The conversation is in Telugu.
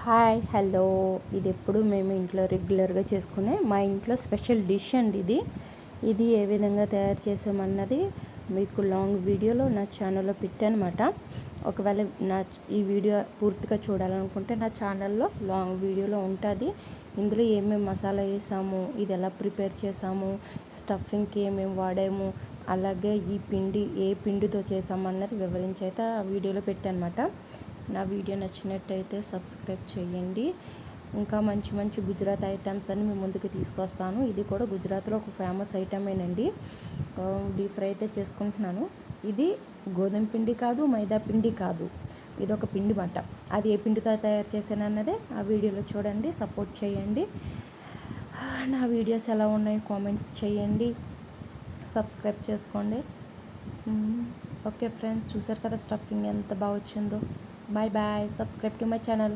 హాయ్ హలో ఇది ఎప్పుడు మేము ఇంట్లో రెగ్యులర్గా చేసుకునే మా ఇంట్లో స్పెషల్ డిష్ అండి ఇది ఏ విధంగా తయారు చేసామన్నది మీకు లాంగ్ వీడియోలో నా ఛానల్లో పెట్టానమాట. ఒకవేళ ఈ వీడియో పూర్తిగా చూడాలనుకుంటే నా ఛానల్లో లాంగ్ వీడియోలో ఉంటుంది. ఇందులో ఏమేమి మసాలా వేసాము, ఇది ఎలా ప్రిపేర్ చేసాము, స్టఫింగ్కి ఏమేమి వాడాము, అలాగే ఈ పిండి ఏ పిండితో చేసాము అన్నది వివరించి అయితే ఆ వీడియోలో పెట్టానమాట. నా వీడియో నచ్చినట్టయితే సబ్స్క్రైబ్ చేయండి. ఇంకా మంచి మంచి గుజరాత్ ఐటమ్స్ అని మీ ముందుకు తీసుకొస్తాను. ఇది కూడా గుజరాత్లో ఒక ఫేమస్ ఐటమేనండి. డీప్ ఫ్రై అయితే చేసుకుంటున్నాను. ఇది గోధుమ పిండి కాదు, మైదా పిండి కాదు, ఇది ఒక పిండి మాట. అది ఏ పిండితో తయారు చేశాను అన్నదే ఆ వీడియోలో చూడండి, సపోర్ట్ చేయండి. నా వీడియోస్ ఎలా ఉన్నాయో కామెంట్స్ చేయండి, సబ్స్క్రైబ్ చేసుకోండి. ఓకే ఫ్రెండ్స్, చూసారు కదా స్టఫింగ్ ఎంత బాగా వచ్చిందో. Bye bye, subscribe to my channel.